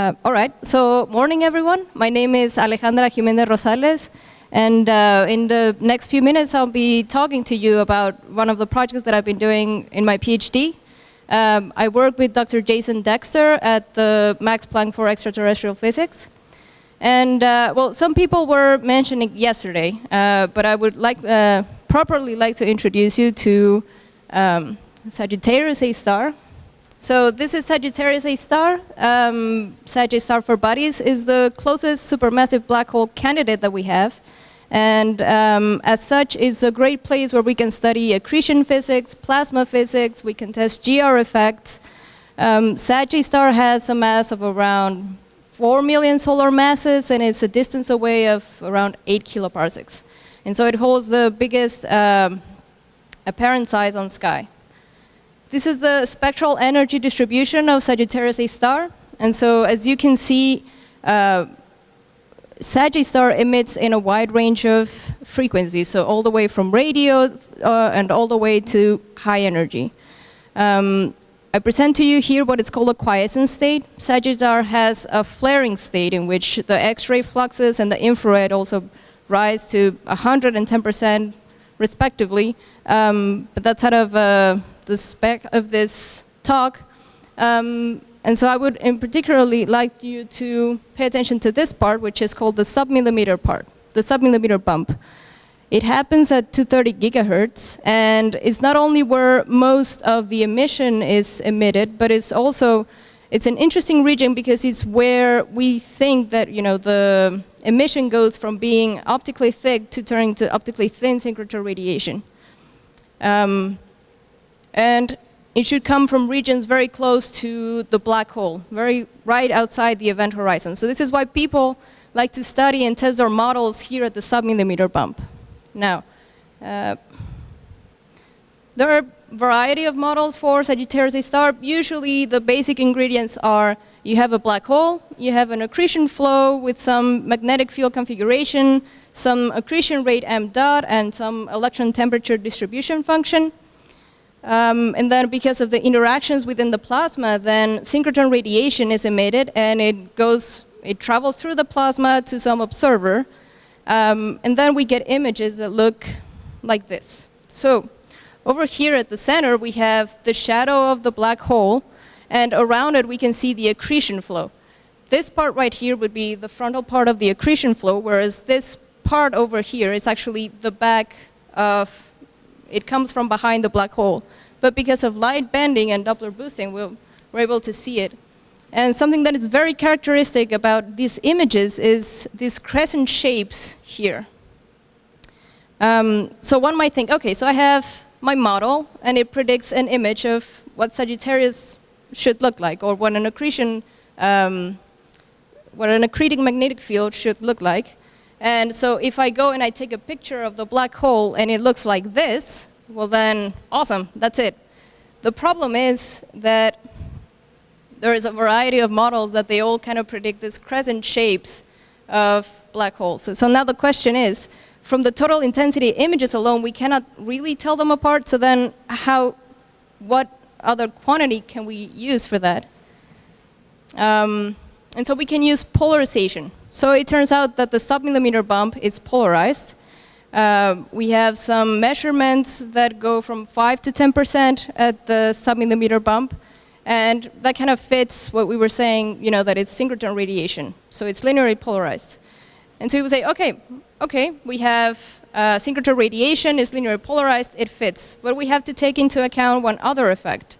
All right, so morning everyone. My name is Alejandra Jimenez Rosales, and in the next few minutes I'll be talking to you about one of the projects that I've been doing in my PhD. I work with Dr. Jason Dexter at the Max Planck for Extraterrestrial Physics. And well, some people were mentioning yesterday, but I would properly like to introduce you to Sagittarius A star. So this is Sagittarius A star. Sag A star for bodies is the closest supermassive black hole candidate that we have. And as such, it's a great place where we can study accretion physics, plasma physics, we can test Sgr effects. Sag A star has a mass of around 4 million solar masses, and it's a distance away of around 8 kiloparsecs. And so it holds the biggest apparent size on sky. This is the spectral energy distribution of Sagittarius A star. And so as you can see, Sag A star emits in a wide range of frequencies, so all the way from radio and all the way to high energy. I present to you here what is called a quiescent state. Sag A star has a flaring state in which the X-ray fluxes and the infrared also rise to 110% respectively. But that's out of the spec of this talk. And so I would in particularly like you to pay attention to this part, which is called the submillimeter part, the submillimeter bump. It happens at 230 gigahertz, and it's not only where most of the emission is emitted, but it's an interesting region because it's where we think that the emission goes from being optically thick to turning to optically thin synchrotron radiation. And it should come from regions very close to the black hole, right outside the event horizon. So this is why people like to study and test their models here at the submillimeter bump. Now, there are a variety of models for Sagittarius A star. Usually the basic ingredients are you have a black hole, you have an accretion flow with some magnetic field configuration, some accretion rate m dot, and some electron temperature distribution function. And then because of the interactions within the plasma, then synchrotron radiation is emitted, and it travels through the plasma to some observer. And then we get images that look like this. So over here at the center, we have the shadow of the black hole, and around it we can see the accretion flow. This part right here would be the frontal part of the accretion flow, whereas this part over here is actually the back of, it comes from behind the black hole. But because of light bending and Doppler boosting, we're able to see it. And something that is very characteristic about these images is these crescent shapes here. So one might think, okay, so I have my model, and it predicts an image of what Sagittarius should look like, or what an accreting magnetic field should look like. And so if I go and I take a picture of the black hole and it looks like this, well then, awesome, that's it. The problem is that there is a variety of models that they all kind of predict these crescent shapes of black holes. So now the question is, from the total intensity images alone, we cannot really tell them apart, so then what other quantity can we use for that? And so we can use polarization. So it turns out that the submillimeter bump is polarized. We have some measurements that go from 5 to 10% at the submillimeter bump. And that kind of fits what we were saying, that it's synchrotron radiation. So it's linearly polarized. And so we would say, okay, we have synchrotron radiation is linearly polarized, it fits. But we have to take into account one other effect.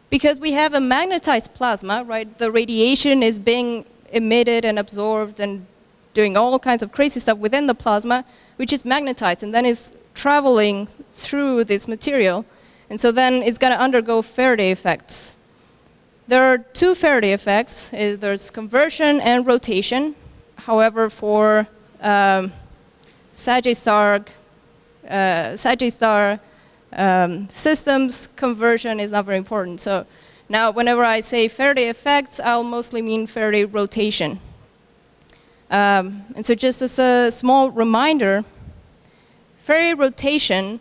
Because we have a magnetized plasma, right? The radiation is being emitted and absorbed and doing all kinds of crazy stuff within the plasma, which is magnetized and then is traveling through this material. And so then it's going to undergo Faraday effects. There are two Faraday effects. There's conversion and rotation. However, for Sag A star systems, conversion is not very important. So now whenever I say Faraday effects, I'll mostly mean Faraday rotation. And so just as a small reminder, Faraday rotation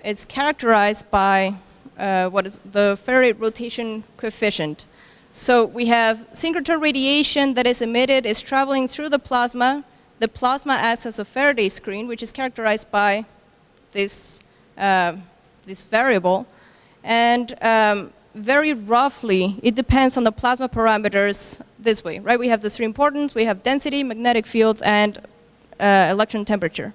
is characterized by what is the Faraday rotation coefficient. So we have synchrotron radiation that is emitted, is traveling through the plasma. The plasma acts as a Faraday screen, which is characterized by this, this variable. And very roughly, it depends on the plasma parameters this way, right? We have the three importance, we have density, magnetic field, and electron temperature.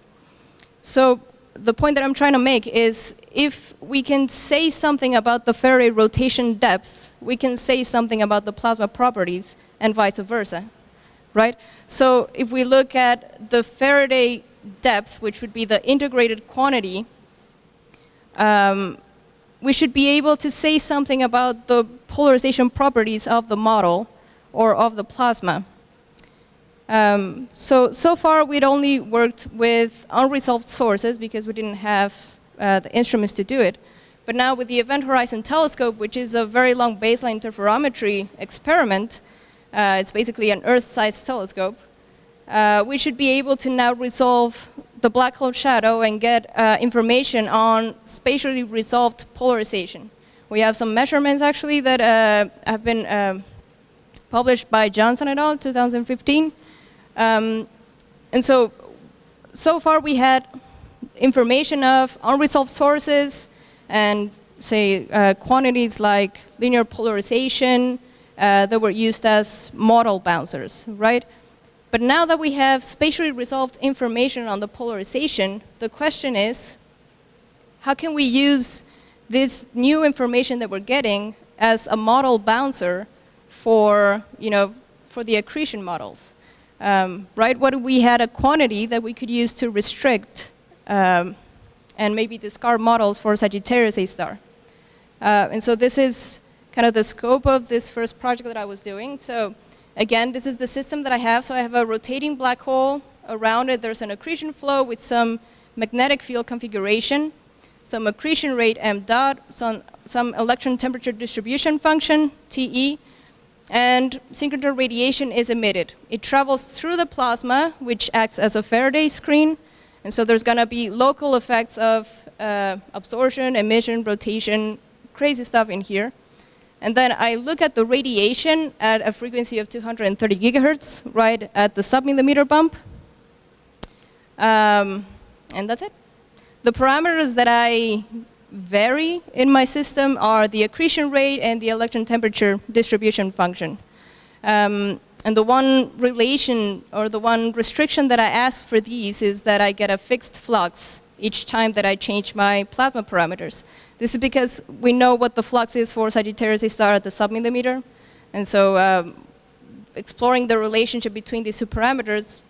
So the point that I'm trying to make is if we can say something about the Faraday rotation depth, we can say something about the plasma properties and vice versa, right? So if we look at the Faraday depth, which would be the integrated quantity, we should be able to say something about the polarization properties of the model or of the plasma. So far we'd only worked with unresolved sources because we didn't have the instruments to do it. But now with the Event Horizon Telescope, which is a very long baseline interferometry experiment, it's basically an Earth-sized telescope, we should be able to now resolve the black hole shadow and get information on spatially resolved polarization. We have some measurements actually that have been published by Johnson et al. 2015. And so far we had information of unresolved sources and say quantities like linear polarization that were used as model bouncers, right? But now that we have spatially resolved information on the polarization, the question is, how can we use this new information that we're getting as a model bouncer for, for the accretion models? Right? What we had a quantity that we could use to restrict and maybe discard models for Sagittarius A star. And so this is kind of the scope of this first project that I was doing. So again, this is the system that I have. So I have a rotating black hole. Around it, there's an accretion flow with some magnetic field configuration, some accretion rate m dot, some electron temperature distribution function, TE, and synchrotron radiation is emitted. It travels through the plasma, which acts as a Faraday screen. And so there's going to be local effects of absorption, emission, rotation, crazy stuff in here. And then I look at the radiation at a frequency of 230 gigahertz, right at the sub-millimeter bump. And that's it. The parameters that I vary in my system are the accretion rate and the electron temperature distribution function. And the one relation or the one restriction that I ask for these is that I get a fixed flux each time that I change my plasma parameters. This is because we know what the flux is for Sagittarius A star at the sub-millimeter. And so exploring the relationship between these two parameters,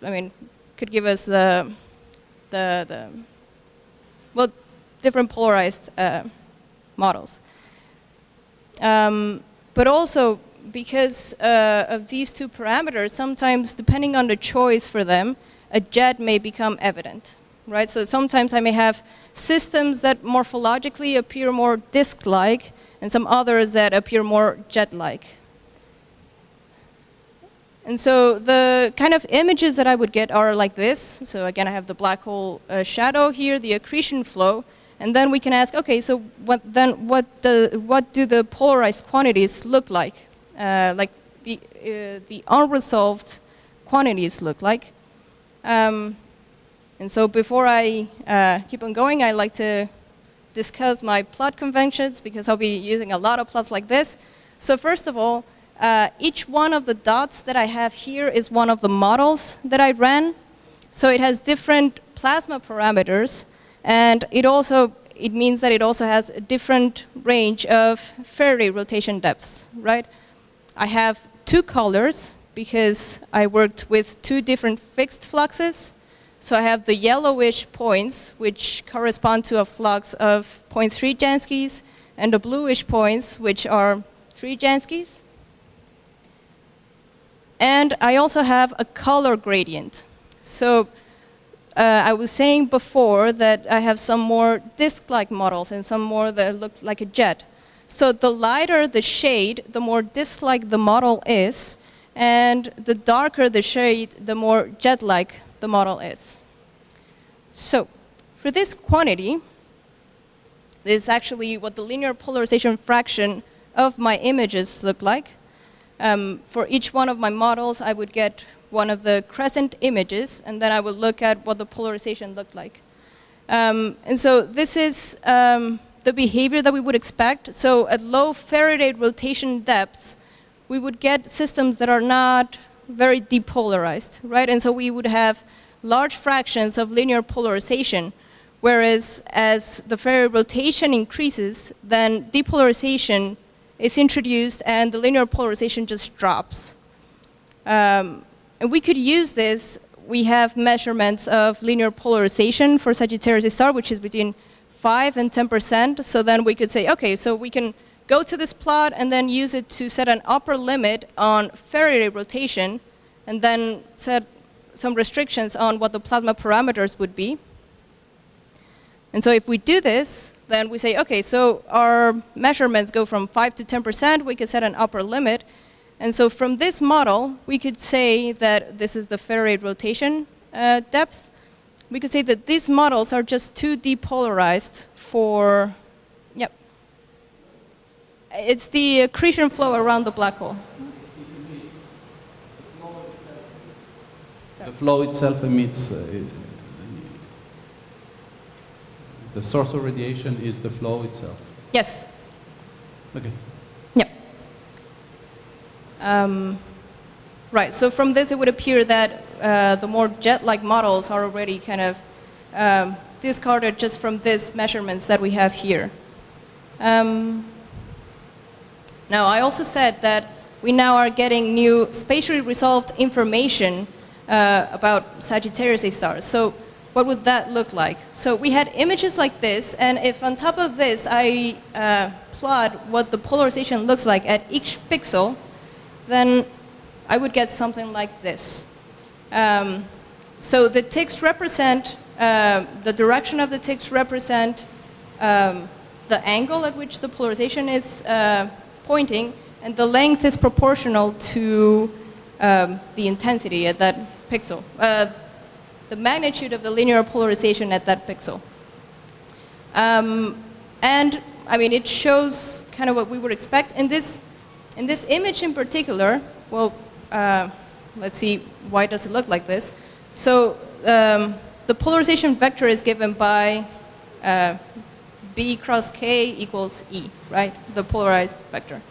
could give us different polarized models. But also, because of these two parameters, sometimes, depending on the choice for them, a jet may become evident, right? So sometimes I may have systems that morphologically appear more disk-like, and some others that appear more jet-like. And so the kind of images that I would get are like this. So again, I have the black hole shadow here, the accretion flow, and then we can ask, okay, so what do the polarized quantities look like? Like the unresolved quantities look like. And so before I keep on going, I'd like to discuss my plot conventions because I'll be using a lot of plots like this. So first of all, each one of the dots that I have here is one of the models that I ran. So it has different plasma parameters, and it means that it also has a different range of Faraday rotation depths, right? I have two colors because I worked with two different fixed fluxes. So I have the yellowish points, which correspond to a flux of 0.3 Janskis, and the bluish points, which are 3 Janskis. And I also have a color gradient. So I was saying before that I have some more disk-like models and some more that look like a jet. So the lighter the shade, the more disk-like the model is, and the darker the shade, the more jet-like the model is. So for this quantity, this is actually what the linear polarization fraction of my images look like. For each one of my models, I would get one of the crescent images, and then I would look at what the polarization looked like. And so this is the behavior that we would expect. So at low Faraday rotation depths, we would get systems that are not very depolarized, right? And so we would have large fractions of linear polarization, whereas as the Faraday rotation increases, then depolarization is introduced and the linear polarization just drops. And we could use this. We have measurements of linear polarization for Sagittarius A, which is between 5 and 10%. So then we could say, okay, so we can go to this plot and then use it to set an upper limit on Faraday rotation, and then set some restrictions on what the plasma parameters would be. And so if we do this, then we say, okay, so our measurements go from 5 to 10%, we could set an upper limit. And so from this model, we could say that this is the Faraday rotation depth. We could say that these models are just too depolarized for, yep. It's the accretion flow around the black hole. The flow itself emits. The source of radiation is the flow itself. Yes. Okay. Yep. Right, so from this it would appear that the more jet-like models are already kind of discarded just from these measurements that we have here. Now, I also said that we now are getting new spatially resolved information about Sagittarius A stars. So what would that look like? So we had images like this, and if on top of this I plot what the polarization looks like at each pixel, then I would get something like this. So the ticks represent, the direction of the ticks represent the angle at which the polarization is pointing, and the length is proportional to the intensity at that pixel, the magnitude of the linear polarization at that pixel. And I mean, it shows kind of what we would expect. In this image in particular, well, let's see, why does it look like this? So the polarization vector is given by B cross K equals E, right? The polarized vector.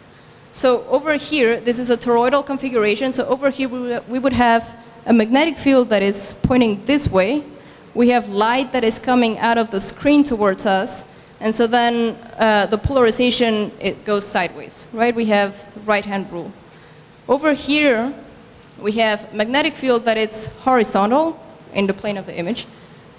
So over here, this is a toroidal configuration. So over here, we would have a magnetic field that is pointing this way. We have light that is coming out of the screen towards us. And so then the polarization, it goes sideways, right? We have the right-hand rule. Over here, we have magnetic field that is horizontal in the plane of the image.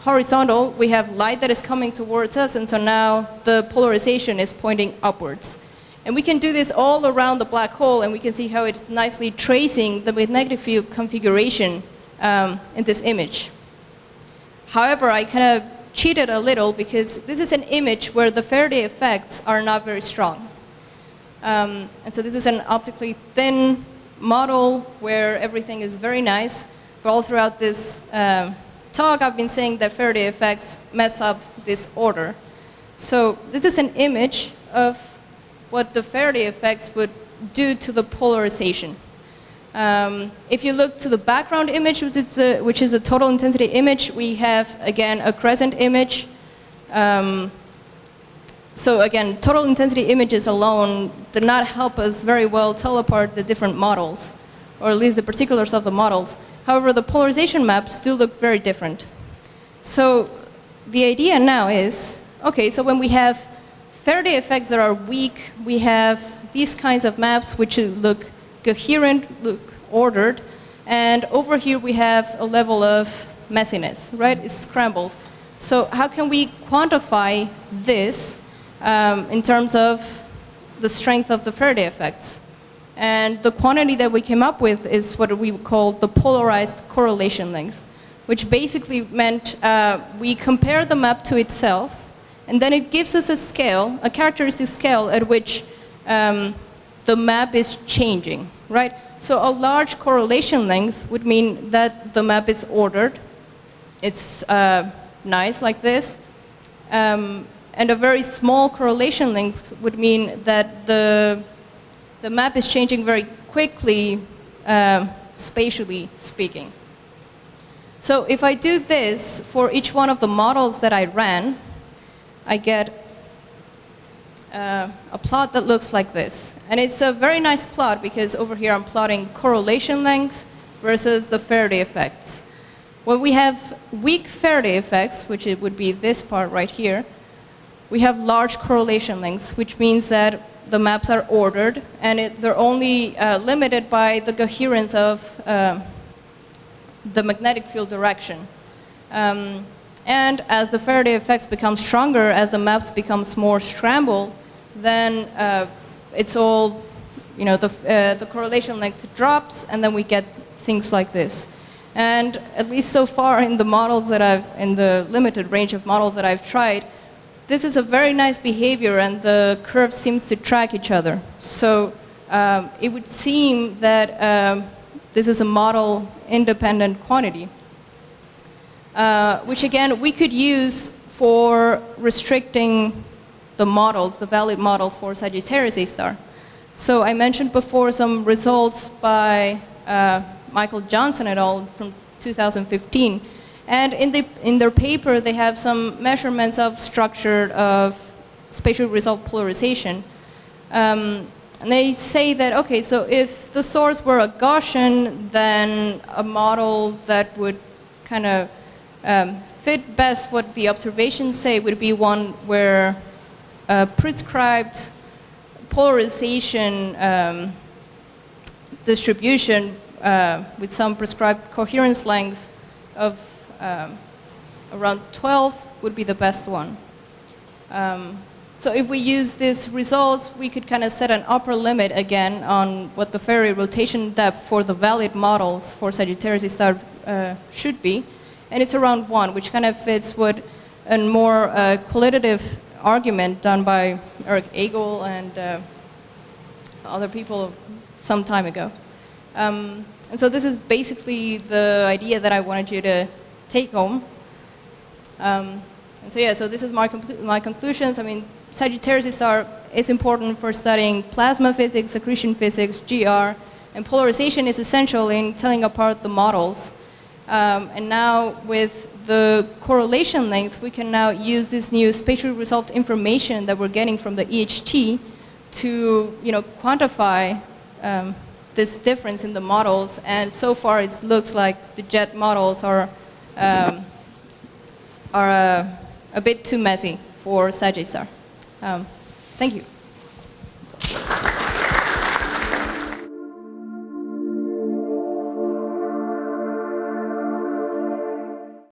Horizontal, we have light that is coming towards us, and so now the polarization is pointing upwards. And we can do this all around the black hole, and we can see how it's nicely tracing the magnetic field configuration in this image. However, I kind of cheated a little because this is an image where the Faraday effects are not very strong. And so this is an optically thin model where everything is very nice. But all throughout this talk, I've been saying that Faraday effects mess up this order. So this is an image of what the Faraday effects would do to the polarization. If you look to the background image, which is a total intensity image, we have, again, a crescent image. So again, total intensity images alone did not help us very well tell apart the different models, or at least the particulars of the models. However, the polarization maps do look very different. So the idea now is, okay, so when we have Faraday effects that are weak, we have these kinds of maps which look coherent, look ordered, and over here we have a level of messiness, right? It's scrambled. So how can we quantify this in terms of the strength of the Faraday effects? And the quantity that we came up with is what we call the polarized correlation length, which basically meant we compare the map to itself, and then it gives us a scale, a characteristic scale at which the map is changing, right? So a large correlation length would mean that the map is ordered. It's nice like this. And a very small correlation length would mean that the map is changing very quickly, spatially speaking. So if I do this for each one of the models that I ran, I get a plot that looks like this. And it's a very nice plot because over here I'm plotting correlation length versus the Faraday effects. When we have weak Faraday effects, which it would be this part right here, we have large correlation lengths, which means that the maps are ordered and they're only limited by the coherence of the magnetic field direction. And as the Faraday effects become stronger, as the maps becomes more scrambled, then it's all, you know, the correlation length drops, and then we get things like this. And at least so far in the models that in the limited range of models that I've tried, this is a very nice behavior, and the curves seems to track each other. So it would seem that this is a model-independent quantity, which again we could use for restricting the models, the valid models for Sagittarius A star. So I mentioned before some results by Michael Johnson et al. From 2015. And in their paper, they have some measurements of structure of spatial resolved polarization. And they say that, okay, so if the source were a Gaussian, then a model that would kind of fit best what the observations say would be one where prescribed polarization distribution with some prescribed coherence length of around 12 would be the best one. So if we use these results, we could kind of set an upper limit again on what the Faraday rotation depth for the valid models for Sagittarius A star should be. And it's around 1, which kind of fits what a more qualitative argument done by Eric Agel and other people some time ago. And so this is basically the idea that I wanted you to take home. And so yeah, so this is my conclusions. I mean, Sagittarius A star is important for studying plasma physics, accretion physics, Sgr, and polarization is essential in telling apart the models. And now with the correlation length, we can now use this new spatially resolved information that we're getting from the EHT to, you know, quantify this difference in the models. And so far, it looks like the jet models are a bit too messy for Sag A star. Thank you.